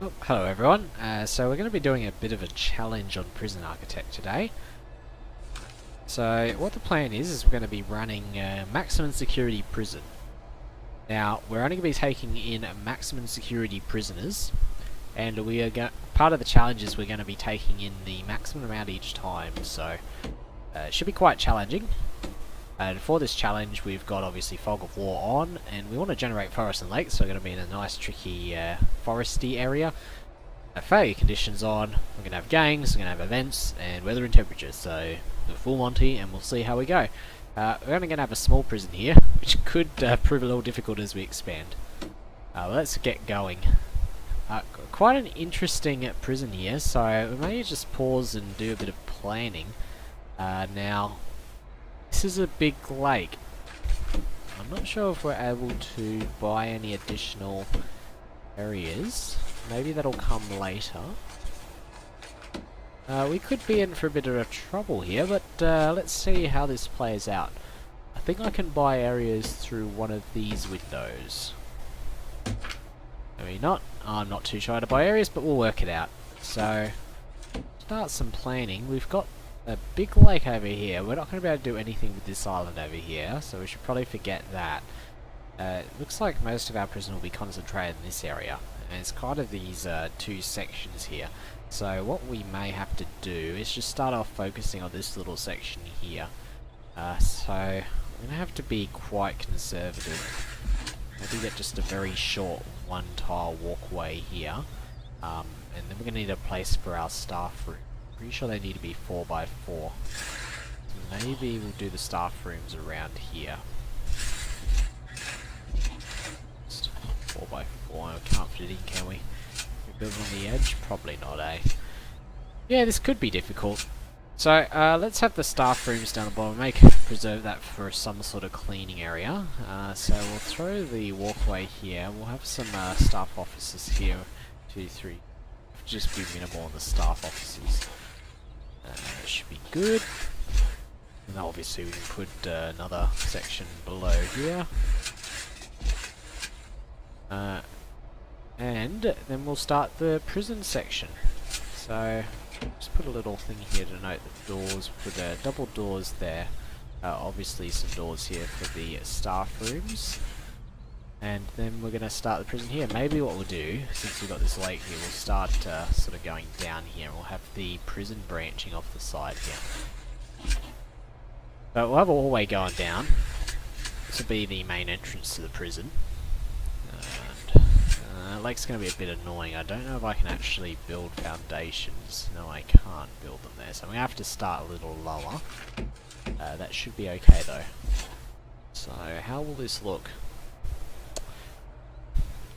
Oh, hello everyone. So we're going to be doing a bit of a challenge on Prison Architect today. So what the plan is we're going to be running maximum security prison. Now we're only going to be taking in maximum security prisoners, and we are part of the challenge is we're going to be taking in the maximum amount each time. So it should be quite challenging. And for this challenge, we've got obviously Fog of War on, and we want to generate forest and lakes, so we're going to be in a nice, tricky, foresty area. Failure conditions on, we're going to have gangs, we're going to have events, and weather and temperature, so the full Monty, and we'll see how we go. We're only going to have a small prison here, which could prove a little difficult as we expand. Let's get going. Quite an interesting prison here, so we may just pause and do a bit of planning. Now, this is a big lake. I'm not sure if we're able to buy any additional areas. Maybe that'll come later. We could be in for a bit of a trouble here, but let's see how this plays out. I think I can buy areas through one of these windows. Maybe not. I'm not too shy to buy areas, but we'll work it out. So, start some planning. We've got a big lake over here. We're not going to be able to do anything with this island over here, so we should probably forget that. It looks like most of our prison will be concentrated in this area, and it's kind of these two sections here. So what we may have to do is just start off focusing on this little section here. So we're going to have to be quite conservative. Maybe get just a very short one tile walkway here, and then we're going to need a place for our staff room. Pretty sure they need to be 4x4. So maybe we'll do the staff rooms around here. Just 4x4. We can't fit it in, can we? Can we build on the edge? Probably not, eh? Yeah, this could be difficult. So let's have the staff rooms down the bottom. Preserve that for some sort of cleaning area. So we'll throw the walkway here. We'll have some staff offices here. 2, 3. Just be minimal on the staff offices. That should be good. And obviously we can put another section below here. And then we'll start the prison section. So just put a little thing here to note the doors. Put double doors there. Obviously some doors here for the staff rooms. And then we're going to start the prison here. Maybe what we'll do, since we've got this lake here, we'll start sort of going down here. And we'll have the prison branching off the side here. But we'll have a hallway going down. This will be the main entrance to the prison. And lake's going to be a bit annoying. I don't know if I can actually build foundations. No, I can't build them there. So I'm going to have to start a little lower. That should be okay though. So how will this look?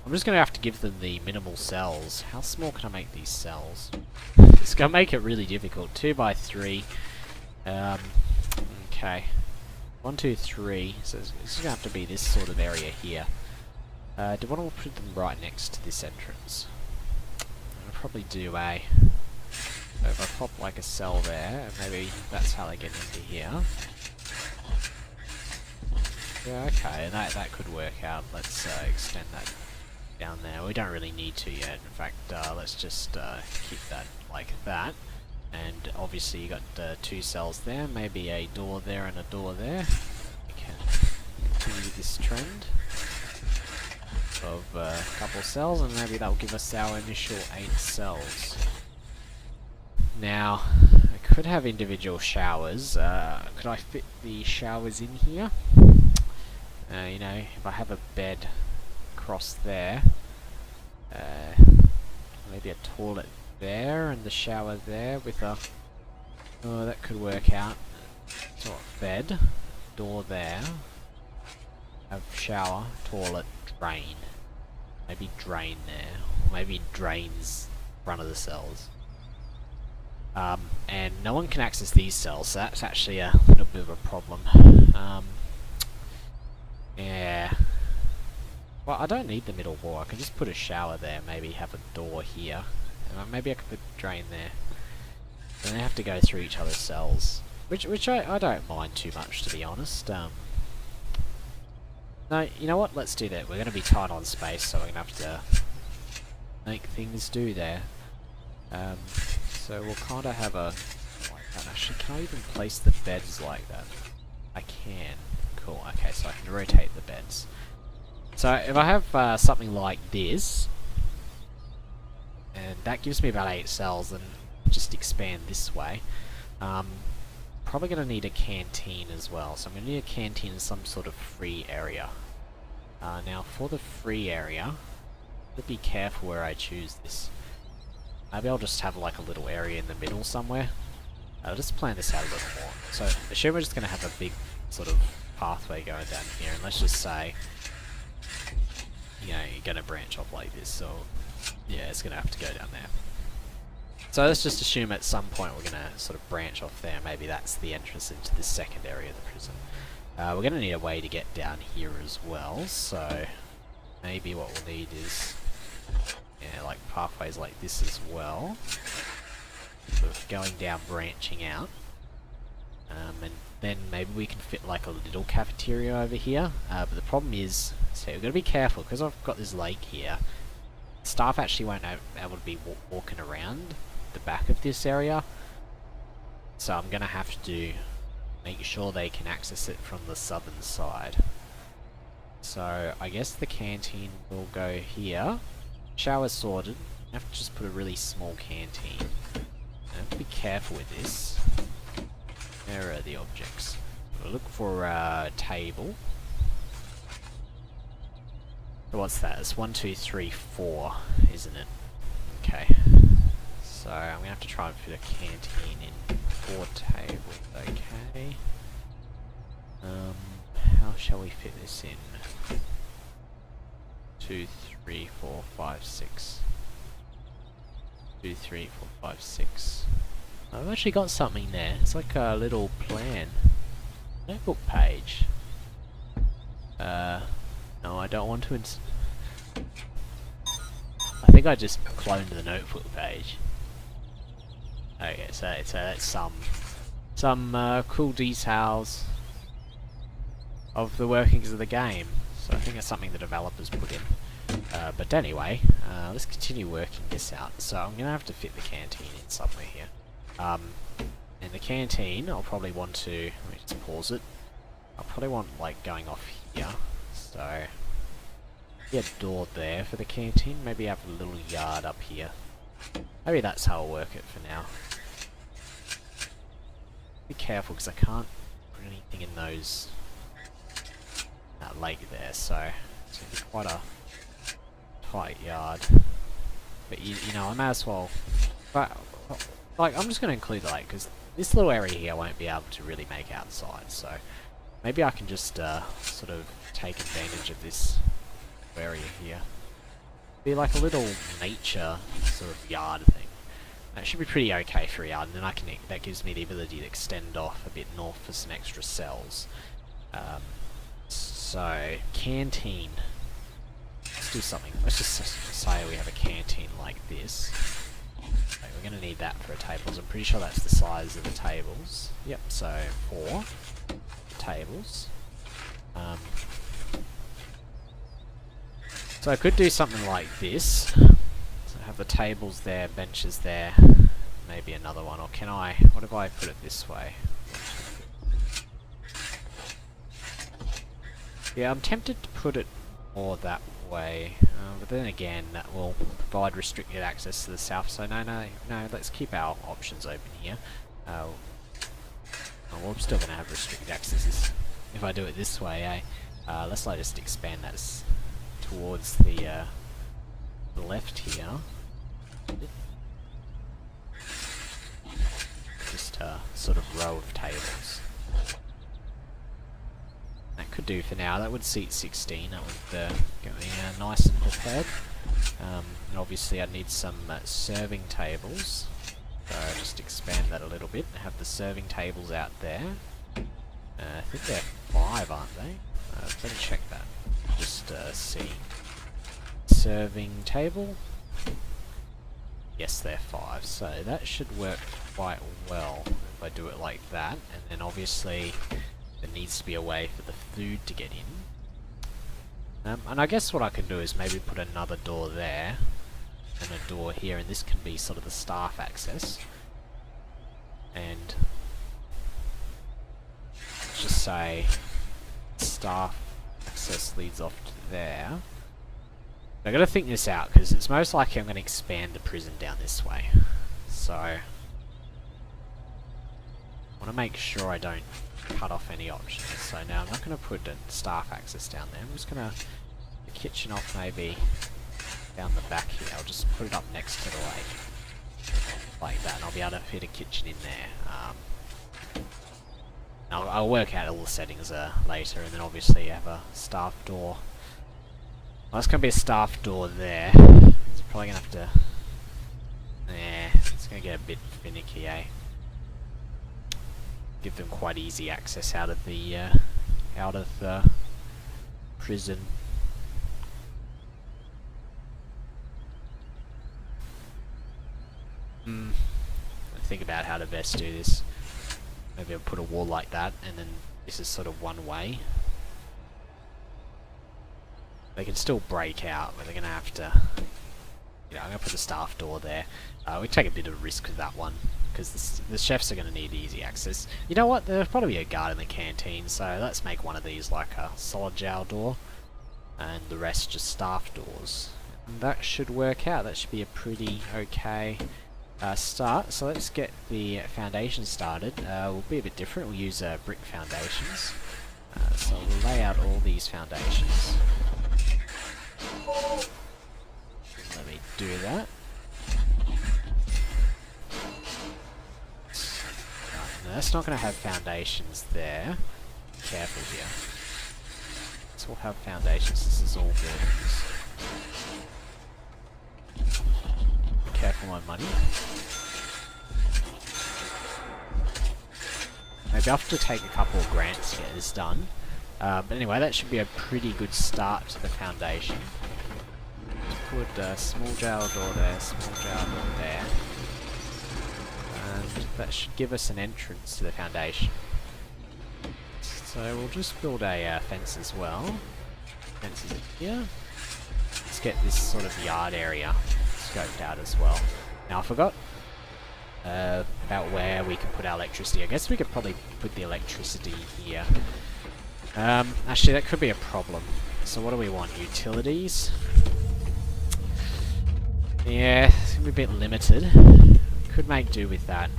I'm just going to have to give them the minimal cells. How small can I make these cells? It's going to make it really difficult. 2x3. Okay. 1, 2, 3. So it's going to have to be this sort of area here. Do I want to put them right next to this entrance? I'll probably do so if I pop like a cell there, maybe that's how they get into here. Yeah, okay, that could work out. Let's extend that down there. We don't really need to yet. In fact, let's just keep that like that. And obviously you got 2 cells there, maybe a door there and a door there. We can continue this trend of a couple cells, and maybe that'll give us our initial 8 cells. Now, I could have individual showers. Could I fit the showers in here? You know, if I have a bed across there, maybe a toilet there and the shower there with a that could work out. So bed, door there, have shower, toilet, drain, maybe drain there, or maybe drains front of the cells. And no one can access these cells, so that's actually a little bit of a problem. Yeah. Well, I don't need the middle wall. I can just put a shower there, maybe have a door here. And maybe I could put a drain there. Then they have to go through each other's cells. Which I don't mind too much, to be honest. No, you know what? Let's do that. We're going to be tight on space, so we're going to have to make things do there. So we'll kind of have a like that. Actually, can I even place the beds like that? I can. Cool. Okay, so I can rotate the beds. So if I have something like this, and that gives me about 8 cells, and just expand this way. Probably going to need a canteen as well, so I'm going to need a canteen in some sort of free area. Now for the free area, I'll be careful where I choose this. Maybe I'll just have like a little area in the middle somewhere. I'll just plan this out a little more. So assume we're just going to have a big sort of pathway going down here, and let's just say, you know, you're going to branch off like this, so yeah, it's going to have to go down there. So let's just assume at some point we're going to sort of branch off there. Maybe that's the entrance into this second area of the prison. We're going to need a way to get down here as well, so maybe what we'll need is, yeah, like pathways like this as well. Sort of going down, branching out. And then maybe we can fit like a little cafeteria over here. But the problem is, so we've got to be careful, because I've got this lake here. Staff actually won't be able to be walking around the back of this area. So I'm going to have to make sure they can access it from the southern side. So I guess the canteen will go here. Shower sorted. I have to just put a really small canteen. I have to be careful with this. Where are the objects? We'll look for a table. So what's that? It's 1, 2, 3, 4, isn't it? Okay. So I'm gonna have to try and fit a canteen in 4 tables. Okay. How shall we fit this in? 2, 3, 4, 5, 6. 2, 3, 4, 5, 6. I've actually got something there. It's like a little plan. Notebook page. No, I don't want to I think I just cloned the notebook page. Okay, so that's some cool details of the workings of the game. So I think that's something the developers put in. But anyway, let's continue working this out. So I'm going to have to fit the canteen in somewhere here. And the canteen, I'll probably want to, let me just pause it. I'll probably want like going off here. So, get a door there for the canteen. Maybe have a little yard up here. Maybe that's how I'll work it for now. Be careful, because I can't put anything in those that lake there, so it's going to be quite a tight yard. But you know, I may as well. But like, I'm just going to include the lake, because this little area here I won't be able to really make outside. So maybe I can just sort of take advantage of this area here. Be like a little nature sort of yard thing. That should be pretty okay for a yard, and then I can, that gives me the ability to extend off a bit north for some extra cells. So, canteen. Let's do something. Let's just say we have a canteen like this. Okay, we're going to need that for a tables. I'm pretty sure that's the size of the tables. Yep, so 4 tables. So I could do something like this. So have the tables there, benches there, maybe another one. Or can I, what if I put it this way? Yeah, I'm tempted to put it more that way. But then again, that will provide restricted access to the south. So no, let's keep our options open here. Well, I'm still going to have restricted access if I do it this way, eh? Let's just expand that towards the left here. Just a sort of row of tables. That could do for now. That would seat 16. That would get me nice and prepared. And obviously I'd need some serving tables. So just expand that a little bit and have the serving tables out there. I think they're 5, aren't they? Let me check that. Just see. Serving table. Yes, they're 5. So that should work quite well if I do it like that. And then obviously there needs to be a way for the food to get in. And I guess what I can do is maybe put another door there. And door here, and this can be sort of the staff access. And let's just say staff access leads off to there. I've got to think this out, because it's most likely I'm going to expand the prison down this way. So I want to make sure I don't cut off any options. So now I'm not going to put the staff access down there. I'm just going to the kitchen off maybe down the back here. I'll just put it up next to the lake like that, and I'll be able to fit a kitchen in there. I'll work out all the settings later, and then obviously have a staff door. Well, that's going to be a staff door there. It's probably going to have to... Yeah, it's going to get a bit finicky, eh? Give them quite easy access out of the prison. Think about how to best do this. Maybe I'll put a wall like that, and then this is sort of one way. They can still break out, but they're going to have to... You know, I'm going to put a staff door there. We take a bit of a risk with that one, because the chefs are going to need easy access. You know what? There's probably a guard in the canteen, so let's make one of these like a solid jail door, and the rest just staff doors. And that should work out. That should be a pretty okay start. So let's get the foundation started. We'll be a bit different. We'll use brick foundations. So we'll lay out all these foundations. Let me do that. Right, no, that's not going to have foundations there. Careful here. This will have foundations. This is all buildings. Careful my money. Maybe I'll have to take a couple of grants to get this done. But anyway, that should be a pretty good start to the foundation. Put a small jail door there, small jail door there. And that should give us an entrance to the foundation. So we'll just build a fence as well. Fences in here. Let's get this sort of yard area scoped out as well. Now I forgot about where we can put our electricity. I guess we could probably put the electricity here. Actually that could be a problem. So what do we want? Utilities? Yeah, it's going to be a bit limited. Could make do with that.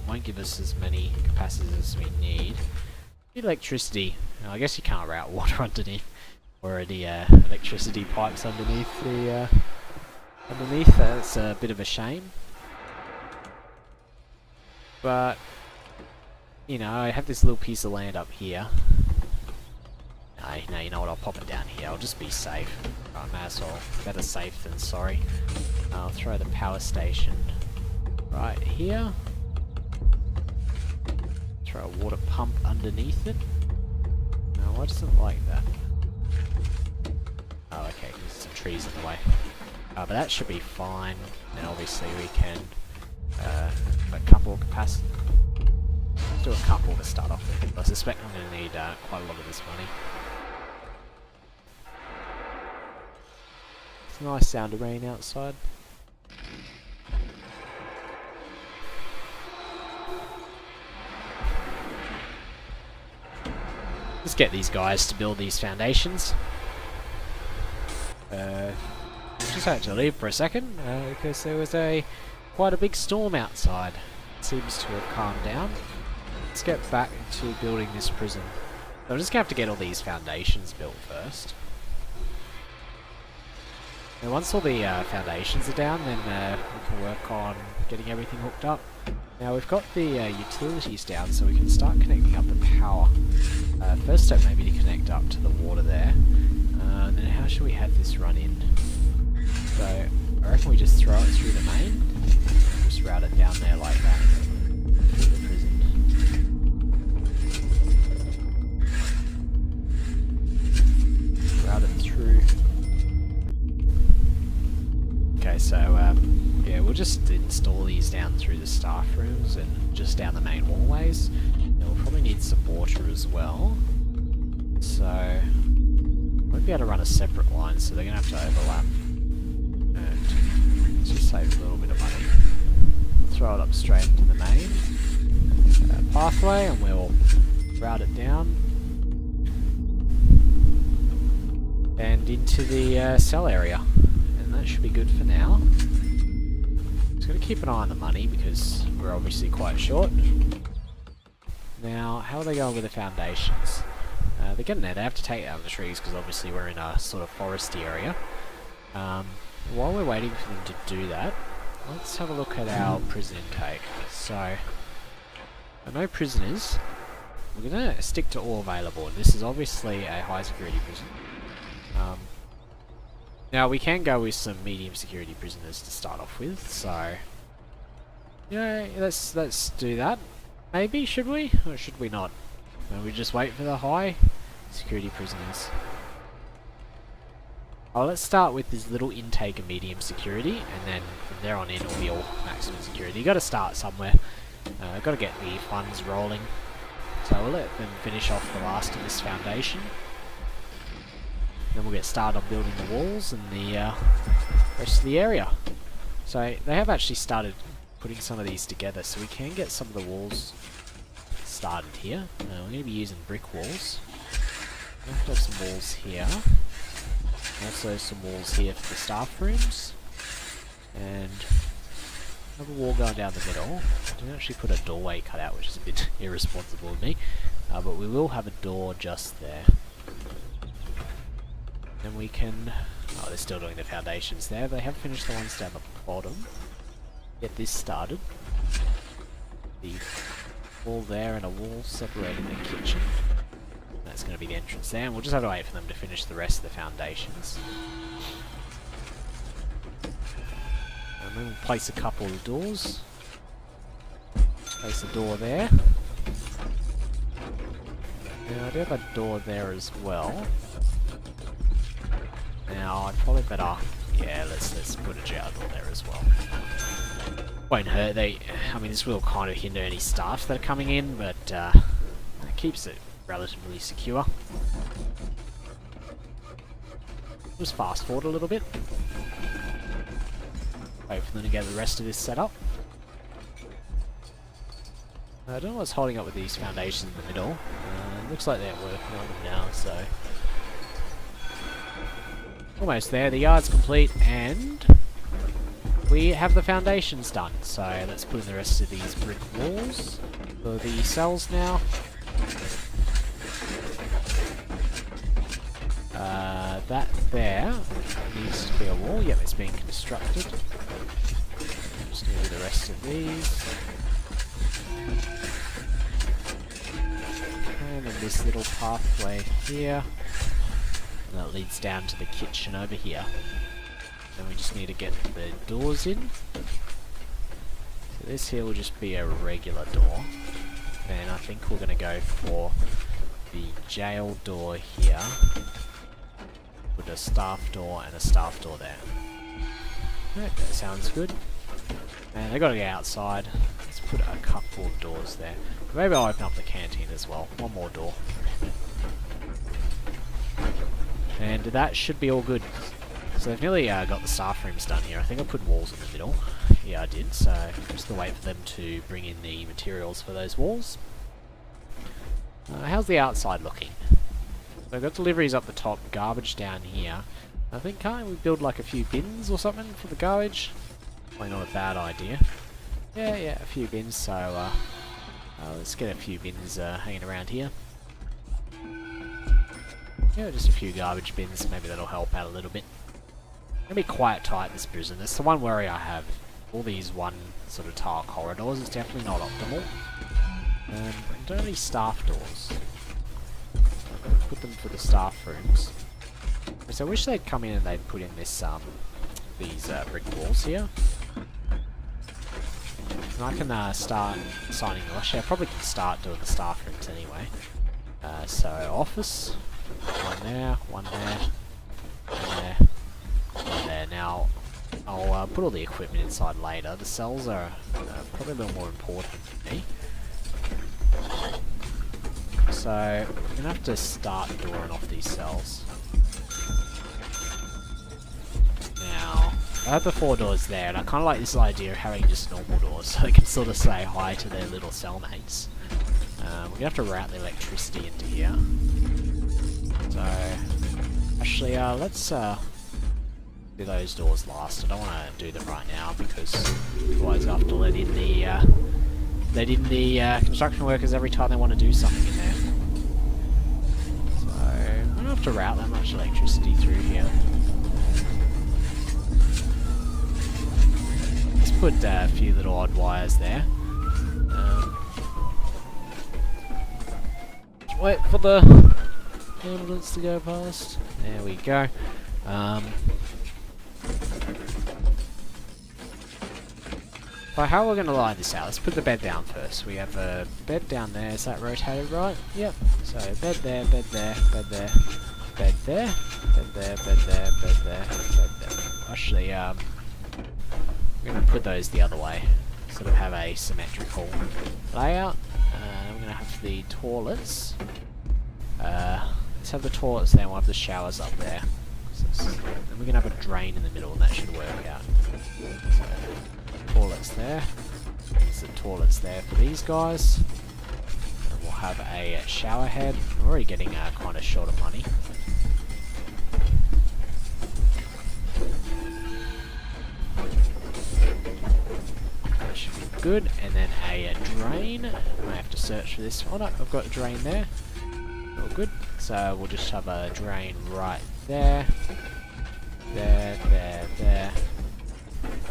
Won't give us as many capacities as we need. Electricity. Well, I guess you can't route water underneath. Already electricity pipes underneath the... That's a bit of a shame. But, you know, I have this little piece of land up here. No, you know what, I'll pop it down here. I'll just be safe. I may as well. Better safe than sorry. I'll throw the power station right here. Throw a water pump underneath it. No, why doesn't it like that? Oh, okay, there's some trees in the way. But that should be fine. And obviously we can a couple of capacity. Let's do a couple to start off with. I suspect I'm going to need quite a lot of this money. It's a nice sound of rain outside. Let's get these guys to build these foundations. Just had to leave for a second because there was quite a big storm outside. It seems to have calmed down. Let's get back to building this prison. So I'm just going to have to get all these foundations built first. And once all the foundations are down, then we can work on getting everything hooked up. Now we've got the utilities down, so we can start connecting up the power. First step maybe to connect up to the water there. And then how should we have this run in? So I reckon we just throw it through the main. Just route it down there like that. Through the prison. Route it through. Okay, so yeah, we'll just install these down through the staff rooms and just down the main hallways. And we'll probably need supporter as well. So won't be able to run a separate line, so they're going to have to overlap. And let's just say throw it up straight into the main pathway, and we'll route it down and into the cell area, and that should be good for now. Just got to keep an eye on the money because we're obviously quite short. Now, how are they going with the foundations? They're getting there. They have to take out the trees because obviously we're in a sort of foresty area. While we're waiting for them to do that, let's have a look at our prison intake. So, no prisoners. We're going to stick to all available. This is obviously a high security prison. Now we can go with some medium security prisoners to start off with, so yeah, let's do that. Maybe, should we? Or should we not? No, we just wait for the high security prisoners. Oh, let's start with this little intake of medium security, and then from there on in it'll be all maximum security. You gotta start somewhere. Gotta get the funds rolling. So we'll let them finish off the last of this foundation. Then we'll get started on building the walls and the rest of the area. So they have actually started putting some of these together, so we can get some of the walls started here. We're going to be using brick walls. We have to have some walls here. Also some walls here for the staff rooms. And another wall going down the middle. I didn't actually put a doorway cut out, which is a bit irresponsible of me. But we will have a door just there. Then we can... oh, they're still doing the foundations there. They have finished the ones down the bottom. Get this started. The wall there and a wall separating the kitchen. That's going to be the entrance there, and we'll just have to wait for them to finish the rest of the foundations. And then we'll place a couple of doors. Place a door there. Now I do have a door there as well. Now I'd probably better, yeah, let's put a jail door there as well. Won't hurt. I mean, this will kind of hinder any staff that are coming in, but it keeps it relatively secure. Just fast forward a little bit. Wait for them to get the rest of this set up. I don't know what's holding up with these foundations in the middle. Looks like they're working on them now, so... almost there. The yard's complete, and we have the foundations done. So let's put in the rest of these brick walls for the cells now. That there needs to be a wall. Yep, it's being constructed. Just need to do the rest of these. And then this little pathway here. And that leads down to the kitchen over here. Then we just need to get the doors in. So this here will just be a regular door. And I think we're going to go for the jail door here. Put a staff door and a staff door there. Right, that sounds good. And they've got to get outside. Let's put a couple of doors there. Maybe I'll open up the canteen as well. One more door. And that should be all good. So they've nearly got the staff rooms done here. I think I put walls in the middle. Yeah, I did. So just to wait for them to bring in the materials for those walls. How's the outside looking? So I've got deliveries up the top, garbage down here. I think, can't we build like a few bins or something for the garbage? Probably not a bad idea. Yeah, a few bins. So let's get a few bins hanging around here. Yeah, just a few garbage bins. Maybe that'll help out a little bit. It's gonna be quite tight, this prison. That's the one worry I have. All these one sort of tile corridors is definitely not optimal. And don't have any staff doors. I'm gonna put them for the staff rooms. So I wish they'd come in and they'd put in this these brick walls here. And I can start signing. Actually, I probably can start doing the staff rooms anyway. So office, one there, one there, one there, one there. Now I'll put all the equipment inside later. The cells are probably a little more important for me. So I'm gonna have to start drawing off these cells. Now, I have the 4 doors there, and I kind of like this idea of having just normal doors, so they can sort of say hi to their little cellmates. We're gonna have to route the electricity into here. So, actually, let's do those doors last. I don't want to do them right now because otherwise I have to let in the construction workers every time they want to do something in there. So, I don't have to route that much electricity through here. Let's put a few little odd wires there. Just wait for the ambulance to go past. There we go. So how we're going to line this out, let's put the bed down first. We have a bed down there, is that rotated right? Yep. So bed there, bed there, bed there, bed there, bed there, bed there, bed there, bed there. Actually, we're going to put those the other way, sort of have a symmetrical layout. We're going to have the toilets. Let's have the toilets there, and we'll have the showers up there. Then we're going to have a drain in the middle, and that should work out. So, toilets there. There's the toilets there for these guys. And we'll have a shower head. We're already getting kind of short of money. That should be good. And then a drain. I have to search for this. Oh no, I've got a drain there. All good. So we'll just have a drain right there. There, there, there.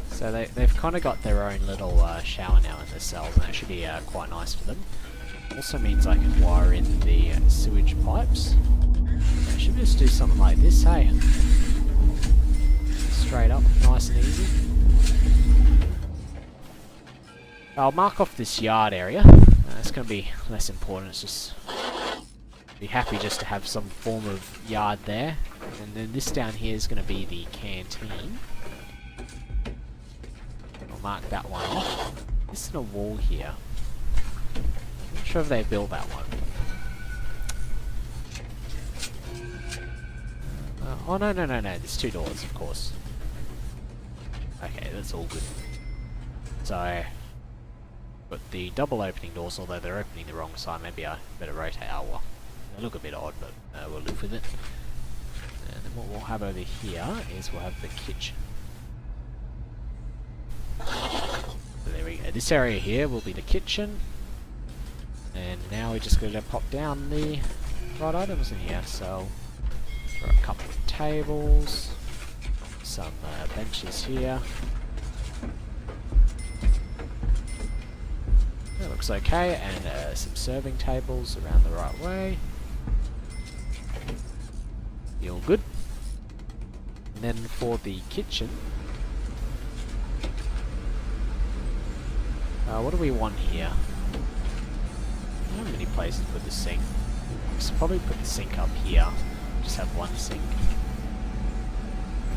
So they've kind of got their own little shower now in their cells, and that should be quite nice for them. Also means I can wire in the sewage pipes. I should just do something like this, hey? Straight up, nice and easy. I'll mark off this yard area. It's going to be less important, it's just... be happy just to have some form of yard there. And then this down here is going to be the canteen. I'll mark that one off. This is a wall here. I'm not sure if they built that one. Oh no, there's 2 doors, of course. Okay, that's all good. So, but the double opening doors, although they're opening the wrong side, maybe I better rotate our one. They look a bit odd, but we'll live with it. And then what we'll have over here is we'll have the kitchen. So there we go. This area here will be the kitchen. And now we're just going to pop down the right items in here. So, throw a couple of tables, some benches here. That looks okay, and some serving tables around the right way. All good. And then for the kitchen, what do we want here? I don't have many places to put the sink. Let's probably put the sink up here. Just have one sink.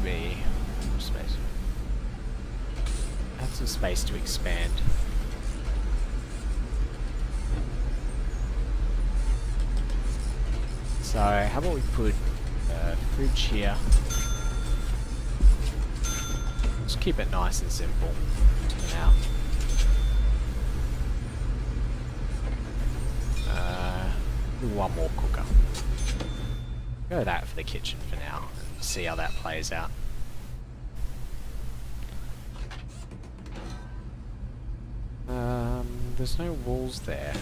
Maybe space. Have some space to expand. So how about we put a fridge here? Just keep it nice and simple for now. Do one more cooker. Go with that for the kitchen for now. See how that plays out. There's no walls there.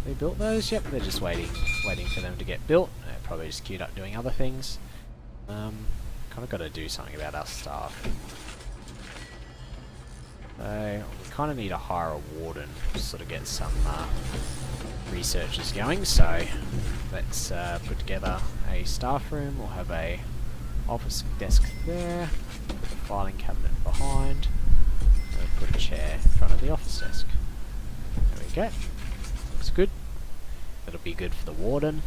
They built those? Yep, they're just waiting for them to get built. They're probably just queued up doing other things. Kind of got to do something about our staff. So we kind of need to hire a warden to sort of get some researchers going. So let's put together a staff room. We'll have a office desk there, put a filing cabinet behind, and put a chair in front of the office desk. There we go. Looks good. That'll be good for the warden.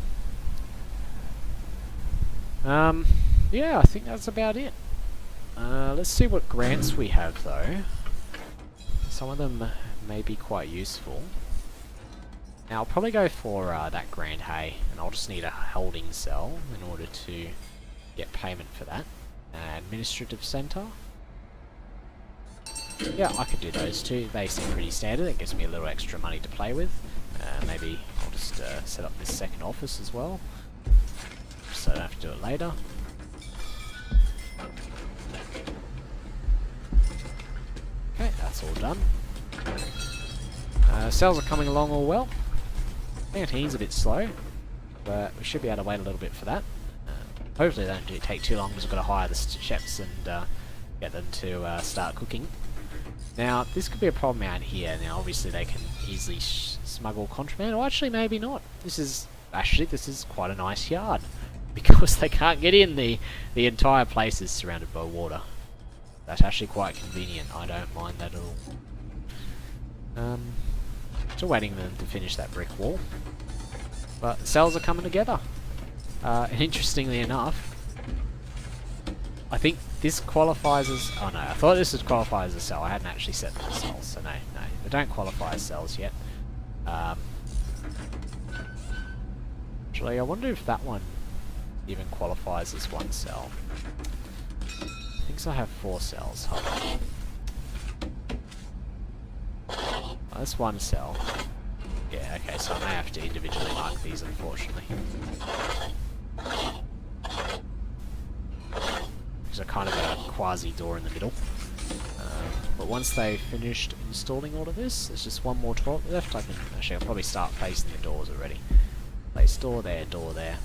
Yeah, I think that's about it. Let's see what grants we have though. Some of them may be quite useful. Now I'll probably go for that grant hay, and I'll just need a holding cell in order to get payment for that. Administrative Centre. Yeah, I could do those two. They seem pretty standard. It gives me a little extra money to play with. Maybe I'll just set up this second office as well, so I don't have to do it later. Okay, that's all done. Cells are coming along all well. Canteen's a bit slow, but we should be able to wait a little bit for that. Hopefully they don't take too long, because we've got to hire the chefs and get them to start cooking. Now, this could be a problem out here. Now, obviously they can easily smuggle contraband, or actually maybe not. This is quite a nice yard, because they can't get in. The entire place is surrounded by water. That's actually quite convenient. I don't mind that at all. Still waiting for them to finish that brick wall. But the cells are coming together. And interestingly enough, I think this qualifies as... Oh no, I thought this would qualify as a cell. I hadn't actually set them as cells, so no. They don't qualify as cells yet. Actually, I wonder if that one even qualifies as one cell. I think I have 4 cells. Hold on. Oh, that's one cell. Yeah, okay, so I may have to individually mark these, unfortunately. Because I kind of got a quasi door in the middle. But once they've finished installing all of this, there's just one more toilet left. I'll probably start placing the doors already. Place door there, door there.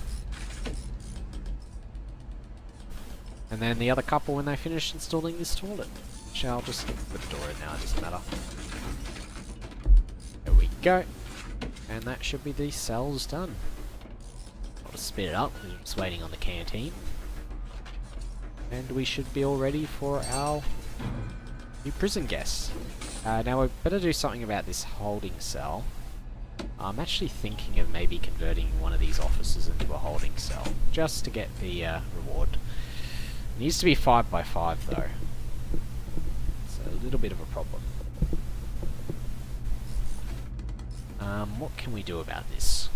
And then the other couple when they finish installing this toilet. Actually, I'll just put the door in now, it doesn't matter. There we go. And that should be the cells done. I'll just speed it up, we're just waiting on the canteen. And we should be all ready for our new prison guests. Now we better do something about this holding cell. I'm actually thinking of maybe converting one of these offices into a holding cell, just to get the reward. It needs to be 5x5 though. It's a little bit of a problem. What can we do about this?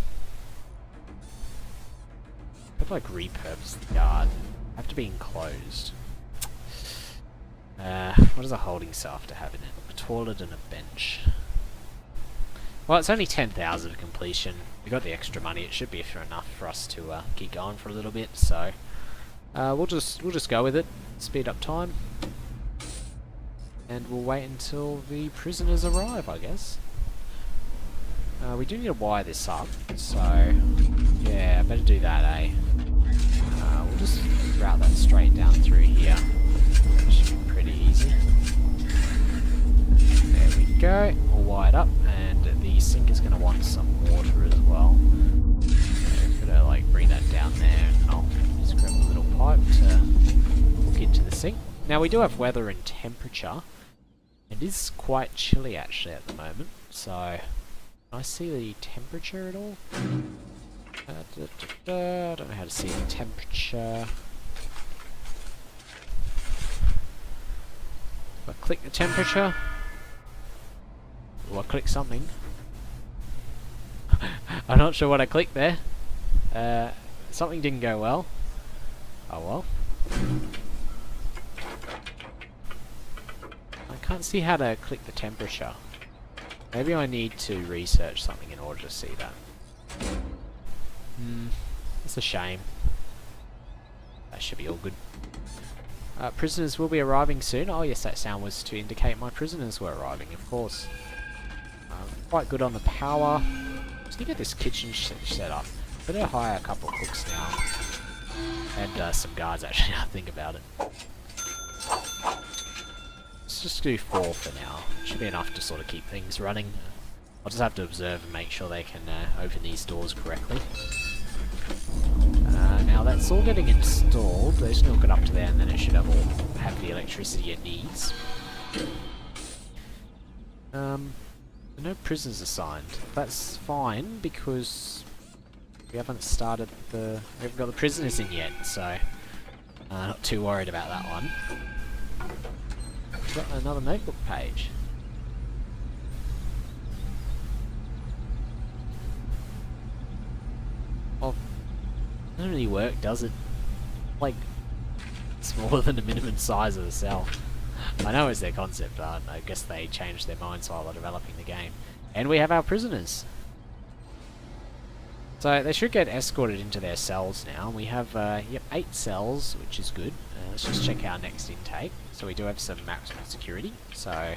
I'd like repurpose the yard. Have to be enclosed. What does a holding cell have to have in it? A toilet and a bench. Well, it's only 10,000 completion. We got the extra money. It should be enough for us to keep going for a little bit. So we'll just go with it. Speed up time, and we'll wait until the prisoners arrive, I guess. We do need to wire this up, so yeah, better do that, eh? We'll just route that straight down through here. Should be pretty easy. There we go, all wired up, and the sink is going to want some water as well. So gotta like bring that down there, and I'll just grab a little pipe to hook into the sink. Now we do have weather and temperature. It is quite chilly actually at the moment, so... Can I see the temperature at all? I don't know how to see the temperature. If I click the temperature, or I click something. I'm not sure what I clicked there. Something didn't go well. Oh well. I can't see how to click the temperature. Maybe I need to research something in order to see that. That's a shame. That should be all good. Prisoners will be arriving soon. Oh yes, that sound was to indicate my prisoners were arriving, of course. Quite good on the power. Just need to get this kitchen set up. Better hire a couple of cooks now. And some guards actually, now I think about it. Let's just do 4 for now. Should be enough to sort of keep things running. I'll just have to observe and make sure they can open these doors correctly. Now that's all getting installed. They just hook it up to there and then it should have the electricity it needs. No prisoners assigned. That's fine because we haven't started we haven't got the prisoners in yet, so not too worried about that one. Got another notebook page. Well, doesn't really work, does it? Like, smaller than the minimum size of the cell. I know it's their concept, but I guess they changed their minds while they're developing the game. And we have our prisoners. So they should get escorted into their cells now. We have 8 cells, which is good. Let's just check our next intake. So we do have some maximum security. So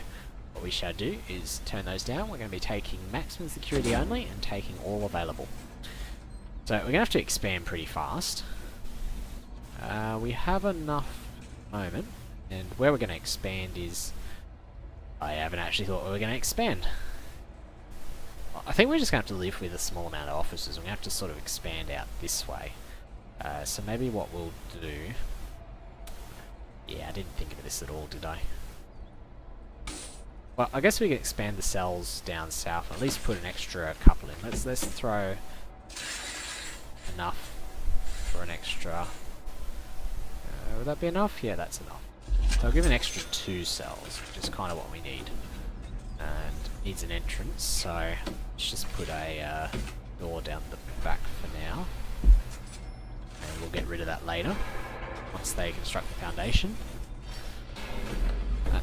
what we shall do is turn those down. We're going to be taking maximum security only and taking all available. So we're going to have to expand pretty fast. We have enough at the moment. And where we're going to expand is... I haven't actually thought we were going to expand. I think we're just going to have to live with a small amount of officers. We're going to have to sort of expand out this way. So maybe what we'll do... Yeah, I didn't think of this at all, did I? Well, I guess we can expand the cells down south, and at least put an extra couple in. Let's throw enough for an extra... would that be enough? Yeah, that's enough. So I'll give an extra 2 cells, which is kind of what we need. And needs an entrance, so let's just put a door down the back for now. And we'll get rid of that later, once they construct the foundation.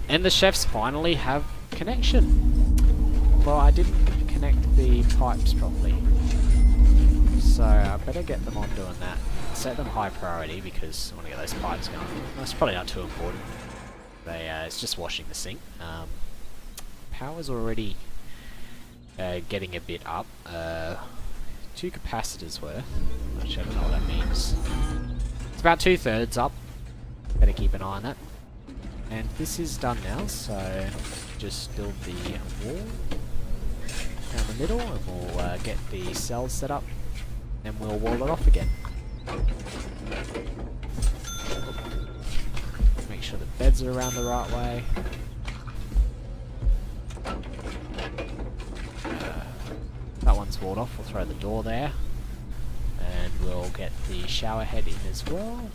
And the chefs finally have connection. Well, I didn't connect the pipes properly, so I better get them on doing that. Set them high priority because I want to get those pipes going. That's probably not too important. It's just washing the sink. Power's already getting a bit up. 2 capacitors worth, which I don't know what that means. It's about 2/3 up. Better keep an eye on that. And this is done now, so just build the wall down the middle, and we'll get the cells set up, and we'll wall it off again. Make sure the beds are around the right way. That one's walled off, we'll throw the door there. And we'll get the shower head in as well.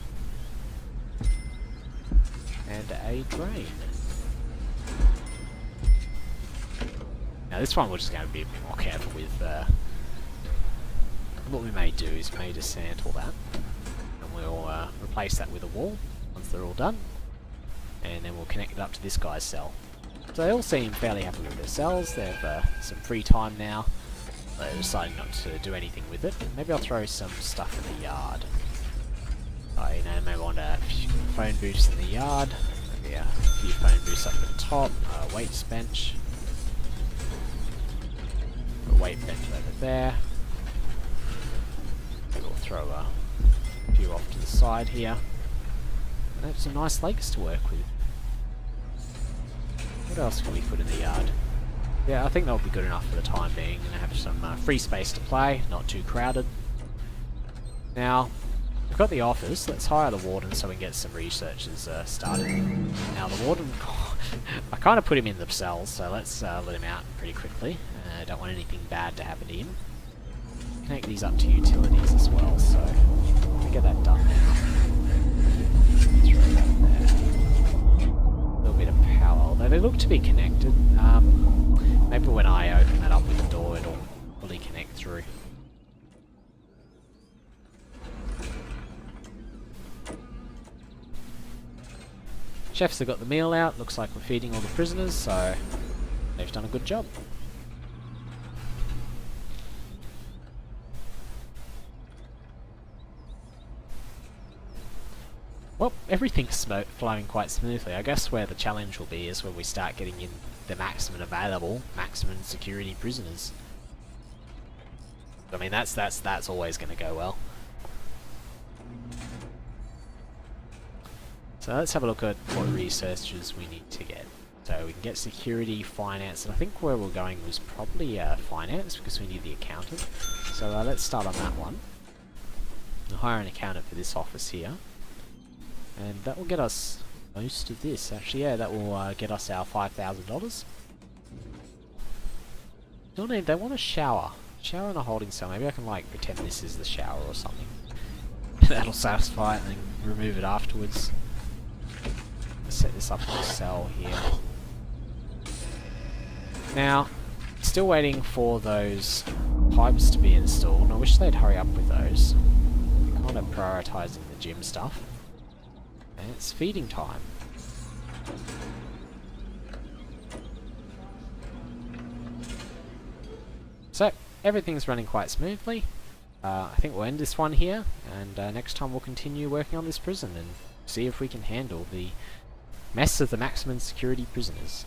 And a drain. Now this one we're just going to be a bit more careful with. What we may do is may dismantle that. And we'll replace that with a wall once they're all done. And then we'll connect it up to this guy's cell. So they all seem fairly happy with their cells. They have some free time now. They're deciding not to do anything with it. Maybe I'll throw some stuff in the yard. Maybe I want a few phone booths in the yard. Maybe a few phone booths up at the top. A weights bench. A weight bench over there. Maybe we'll throw a few off to the side here. And have some nice lakes to work with. What else can we put in the yard? Yeah, I think that'll be good enough for the time being. Gonna have some free space to play, not too crowded. Now, we've got the office. Let's hire the warden so we can get some researchers started. Now, the warden, I kind of put him in the cells, so let's let him out pretty quickly. I don't want anything bad to happen to him. Connect these up to utilities as well, so we get that done now. Throw that there. A little bit of power, although they look to be connected. Maybe when I open that up with the door, it'll fully connect through. Chefs have got the meal out. Looks like we're feeding all the prisoners, so they've done a good job. Well, everything's flowing quite smoothly. I guess where the challenge will be is when we start getting in the maximum available, maximum security prisoners. I mean, that's always going to go well. So let's have a look at what researchers we need to get. So we can get security, finance, and I think where we're going was probably finance because we need the accountant. So let's start on that one. We'll hire an accountant for this office here. And that will get us most of this. Actually, yeah, that will get us our $5,000. They want a shower. Shower and a holding cell. Maybe I can like pretend this is the shower or something. That'll satisfy it and then remove it afterwards. Let's set this up in a cell here. Now, still waiting for those pipes to be installed. I wish they'd hurry up with those. Kind of prioritising the gym stuff. and it's feeding time. So, everything's running quite smoothly. I think we'll end this one here, and next time we'll continue working on this prison and see if we can handle the mess of the maximum security prisoners.